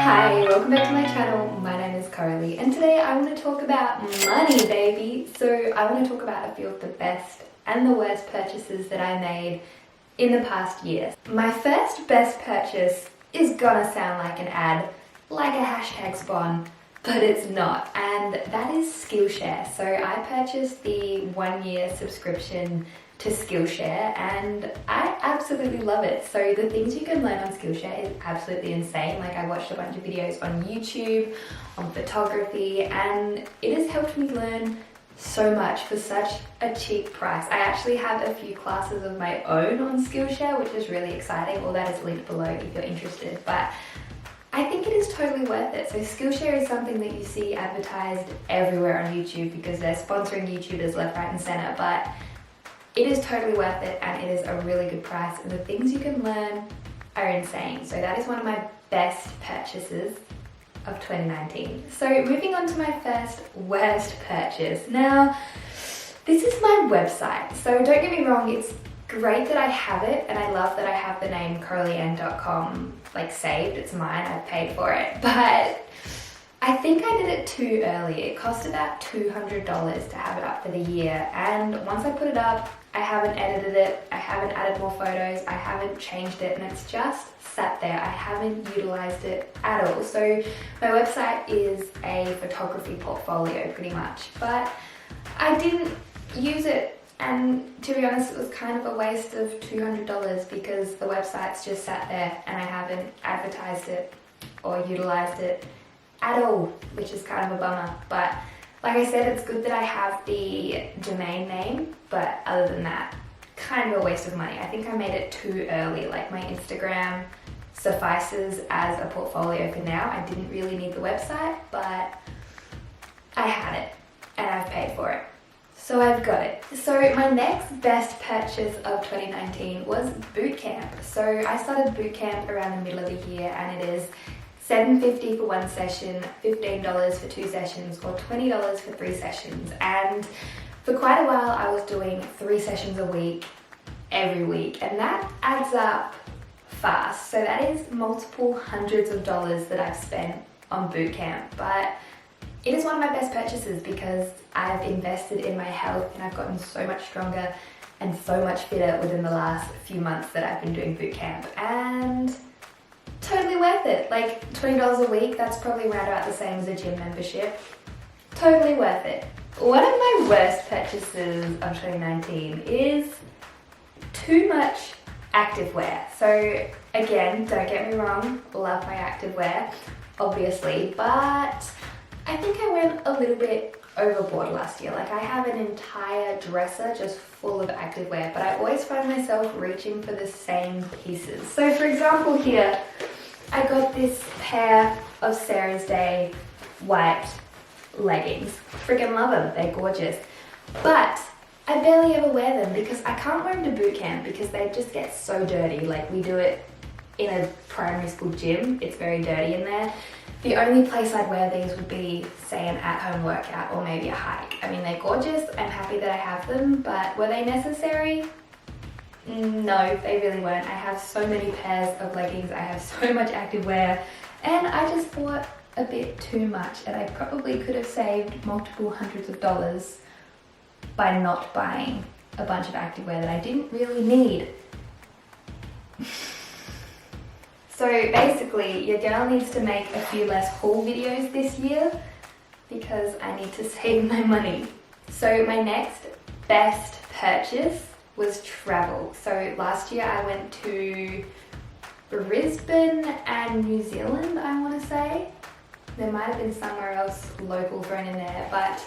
Hi, welcome back to my channel. My name is Coralie and today I want to talk about money, baby. So I want to talk about a few of the best and the worst purchases that I made in the past year. My first best purchase is gonna sound like an ad, like a hashtag spawn, but it's not, and that is Skillshare. So I purchased the 1-year subscription to Skillshare and I absolutely love it. So the things you can learn on Skillshare is absolutely insane. Like, I watched a bunch of videos on YouTube, on photography, and it has helped me learn so much for such a cheap price. I actually have a few classes of my own on Skillshare, which is really exciting. All that is linked below if you're interested, but I think it is totally worth it. So Skillshare is something that you see advertised everywhere on YouTube because they're sponsoring YouTubers left, right and center, but it is totally worth it and it is a really good price and the things you can learn are insane. So that is one of my best purchases of 2019. So moving on to my first worst purchase. Now, this is my website. So don't get me wrong, it's great that I have it and I love that I have the name coraliec.com like saved. It's mine, I've paid for it, but I think I did it too early. It cost about $200 to have it up for the year, and once I put it up, I haven't edited it, I haven't added more photos, I haven't changed it, and it's just sat there. I haven't utilized it at all. So my website is a photography portfolio pretty much, but I didn't use it, and to be honest, it was kind of a waste of $200 because the website's just sat there and I haven't advertised it or utilized it at all, which is kind of a bummer. But like I said, it's good that I have the domain name, but other than that, kind of a waste of money. I think I made it too early. Like, my Instagram suffices as a portfolio for now. I didn't really need the website, but I had it and I've paid for it. So I've got it. So my next best purchase of 2019 was Bootcamp. So I started Bootcamp around the middle of the year and it is $7.50 for one session, $15 for 2 sessions, or $20 for 3 sessions. And for quite a while I was doing 3 sessions a week, every week, and that adds up fast. So that is multiple hundreds of dollars that I've spent on Bootcamp, but it is one of my best purchases because I've invested in my health and I've gotten so much stronger and so much fitter within the last few months that I've been doing Bootcamp, and totally worth it. Like, $20 a week, that's probably around about the same as a gym membership. Totally worth it. One of my worst purchases of 2019 is too much activewear. So again, don't get me wrong, love my activewear, obviously, but I think I went a little bit overboard last year. Like, I have an entire dresser just full of activewear, but I always find myself reaching for the same pieces. So for example here, I got this pair of Sarah's Day white leggings. Freaking love them, they're gorgeous. But I barely ever wear them because I can't wear them to Bootcamp because they just get so dirty. Like, we do it in a primary school gym, it's very dirty in there. The only place I'd wear these would be, say, an at-home workout or maybe a hike. I mean, they're gorgeous, I'm happy that I have them, but were they necessary? No, they really weren't. I have so many pairs of leggings, I have so much activewear, and I just bought a bit too much, and I probably could have saved multiple hundreds of dollars by not buying a bunch of activewear that I didn't really need. So basically, your girl needs to make a few less haul videos this year because I need to save my money. So my next best purchase was travel. So last year I went to Brisbane and New Zealand, I want to say. There might have been somewhere else local thrown in there, but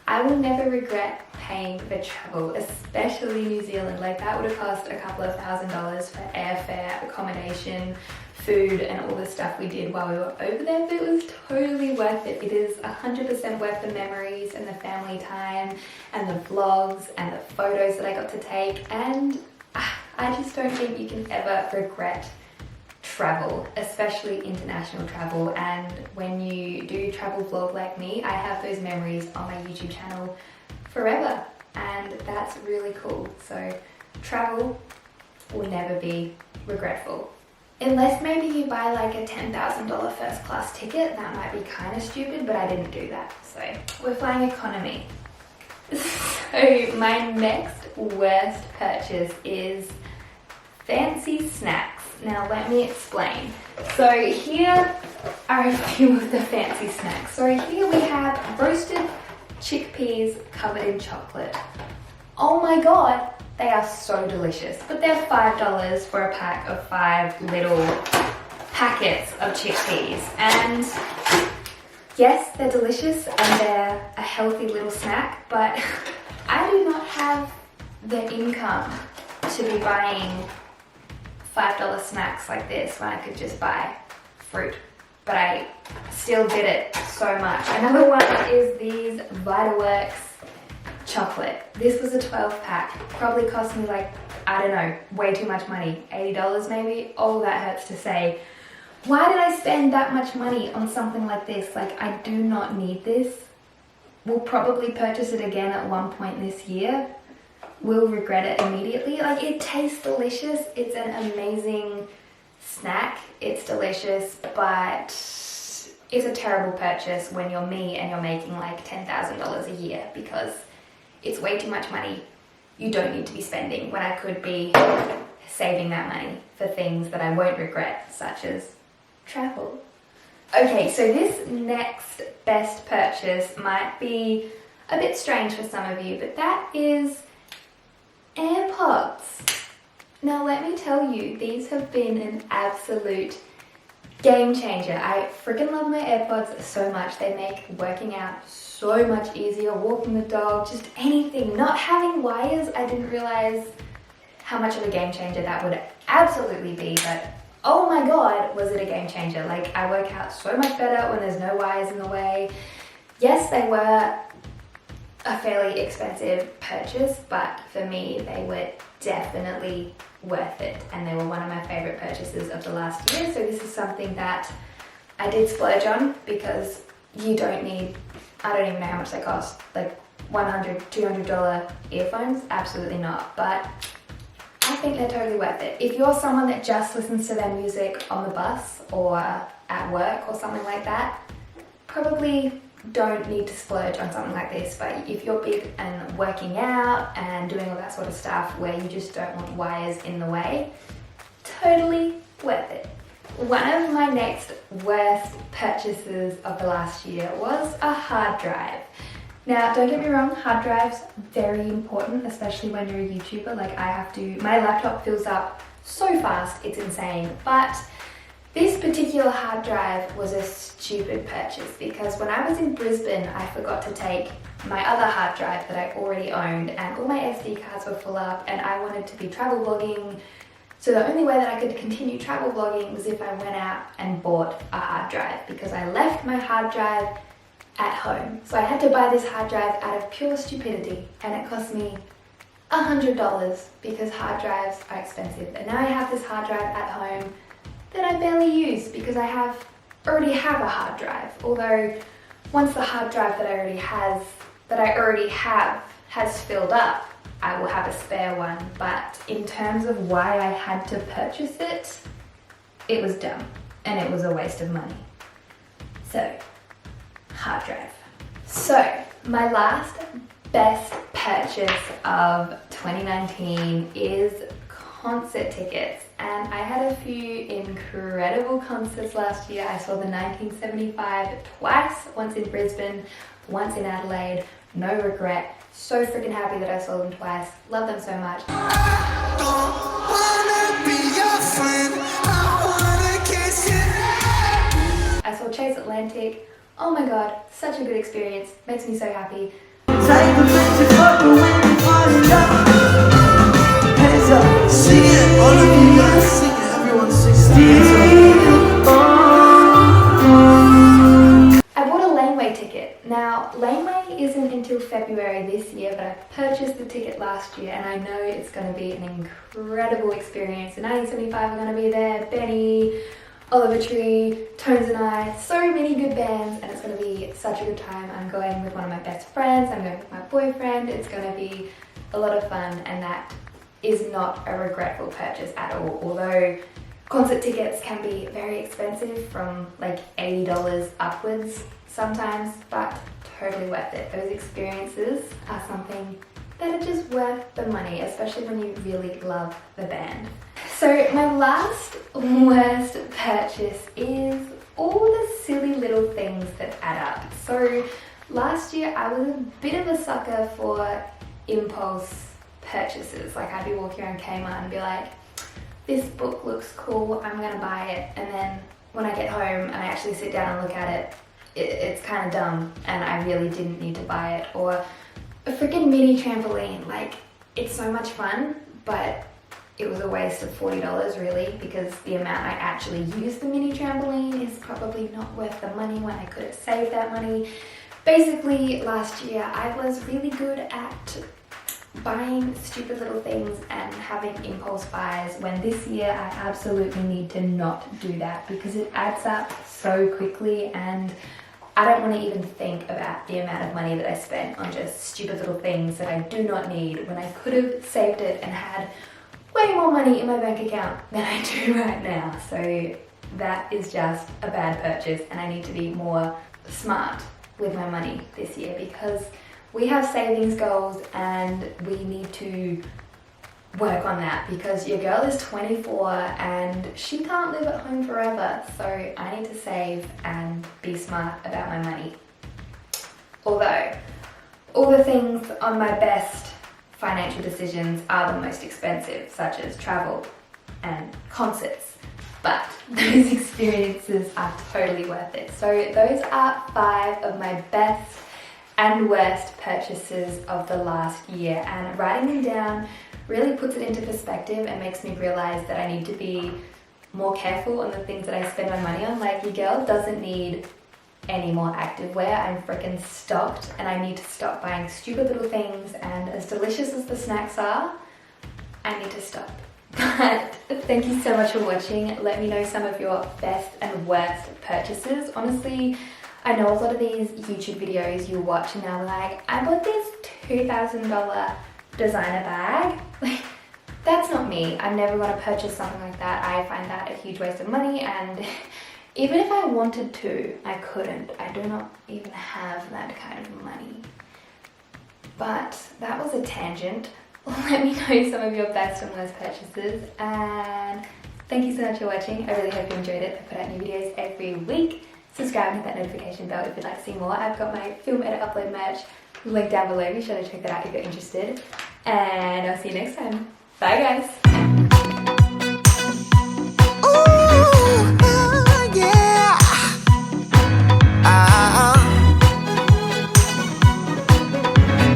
I will never regret paying for travel, especially New Zealand. Like, that would have cost a couple of $1,000s for airfare, accommodation, food, and all the stuff we did while we were over there, but it was totally worth it. It is 100% worth the memories and the family time and the vlogs and the photos that I got to take, and I just don't think you can ever regret travel, especially international travel. And when you do travel vlog like me, I have those memories on my YouTube channel forever, and that's really cool. So travel will never be regretful. Unless maybe you buy like a $10,000 first class ticket, that might be kind of stupid, but I didn't do that. So we're flying economy. So my next worst purchase is fancy snacks. Now let me explain. So here are a few of the fancy snacks. So here we have roasted chickpeas covered in chocolate. Oh my god, they are so delicious. But they're $5 for a pack of 5 little packets of chickpeas. And yes, they're delicious and they're a healthy little snack, but I do not have the income to be buying $5 snacks like this when I could just buy fruit. But I still did it so much. Another one is these Vitaworks chocolate. This was a 12 pack. Probably cost me like, I don't know, way too much money. $80 maybe. Oh, that hurts to say. Why did I spend that much money on something like this? Like, I do not need this. We'll probably purchase it again at one point this year. We'll regret it immediately. Like, it tastes delicious. It's an amazing snack. It's delicious, but it's a terrible purchase when you're me and you're making like $10,000 a year, because it's way too much money you don't need to be spending when I could be saving that money for things that I won't regret, such as travel. Okay, so this next best purchase might be a bit strange for some of you, but that is AmpUps. Now let me tell you, these have been an absolute game changer. I freaking love my AirPods so much. They make working out so much easier, walking the dog, just anything. Not having wires, I didn't realize how much of a game changer that would absolutely be, but oh my god, was it a game changer. Like, I work out so much better when there's no wires in the way. Yes, they were a fairly expensive purchase, but for me, they were definitely worth it, and they were one of my favorite purchases of the last year. So this is something that I did splurge on, because you don't need, I don't even know how much they cost, like $100, $200 earphones, absolutely not, but I think they're totally worth it. If you're someone that just listens to their music on the bus or at work or something like that, probably don't need to splurge on something like this. But if you're big and working out and doing all that sort of stuff where you just don't want wires in the way, totally worth it. One of my next worst purchases of the last year was a hard drive. Now, don't get me wrong, hard drives, very important, especially when you're a YouTuber. Like, my laptop fills up so fast, it's insane. But this particular hard drive was a stupid purchase, because when I was in Brisbane, I forgot to take my other hard drive that I already owned, and all my SD cards were full up, and I wanted to be travel vlogging. So the only way that I could continue travel vlogging was if I went out and bought a hard drive, because I left my hard drive at home. So I had to buy this hard drive out of pure stupidity, and it cost me $100 because hard drives are expensive. And now I have this hard drive at home that I barely use because I already have a hard drive. Although once the hard drive that I already have has filled up, I will have a spare one. But in terms of why I had to purchase it, it was dumb and it was a waste of money. So, hard drive. So, my last best purchase of 2019 is concert tickets. And I had a few incredible concerts last year. I saw the 1975 twice, once in Brisbane, once in Adelaide. No regret. So freaking happy that I saw them twice. Love them so much. I saw Chase Atlantic. Oh my god, such a good experience. Makes me so happy. Sing it, all of you guys sing it, everyone sing it. I bought a laneway ticket. Now, laneway isn't until February this year, but I purchased the ticket last year, and I know it's going to be an incredible experience. The 1975 are going to be there, Benny, Oliver Tree, Tones and I, so many good bands, and it's going to be such a good time. I'm going with one of my best friends, I'm going with my boyfriend. It's going to be a lot of fun, and that is not a regretful purchase at all. Although Concert tickets can be very expensive, from like $80 upwards sometimes, but totally worth it. Those experiences are something that are just worth the money, especially when you really love the band. So my last worst purchase is all the silly little things that add up. So last year I was a bit of a sucker for impulse purchases. Like, I'd be walking around Kmart and be like, this book looks cool, I'm gonna buy it, and then when I get home and I actually sit down and look at it, it's kind of dumb and I really didn't need to buy it. Or a freaking mini trampoline, like, it's so much fun, but it was a waste of $40 really, because the amount I actually use the mini trampoline is probably not worth the money when I could have saved that money. Basically, last year I was really good at buying stupid little things and having impulse buys, when this year I absolutely need to not do that, because it adds up so quickly and I don't want to even think about the amount of money that I spent on just stupid little things that I do not need, when I could have saved it and had way more money in my bank account than I do right now. So that is just a bad purchase, and I need to be more smart with my money this year, because we have savings goals and we need to work on that, because your girl is 24 and she can't live at home forever. So I need to save and be smart about my money. Although all the things on my best financial decisions are the most expensive, such as travel and concerts, but those experiences are totally worth it. So those are 5 of my best and worst purchases of the last year, and writing them down really puts it into perspective and makes me realize that I need to be more careful on the things that I spend my money on. Like, your girl doesn't need any more activewear. I'm freaking stocked, and I need to stop buying stupid little things, and as delicious as the snacks are, I need to stop. But thank you so much for watching. Let me know some of your best and worst purchases. Honestly, I know a lot of these YouTube videos you watch and they're like, I bought this $2,000 designer bag. Like, that's not me. I never want to purchase something like that. I find that a huge waste of money, and even if I wanted to, I couldn't. I do not even have that kind of money. But that was a tangent. Let me know some of your best and worst purchases, and thank you so much for watching. I really hope you enjoyed it. I put out new videos every week. Subscribe and hit that notification bell if you'd like to see more. I've got my film edit upload merch link down below. Be sure to check that out if you're interested. And I'll see you next time. Bye guys!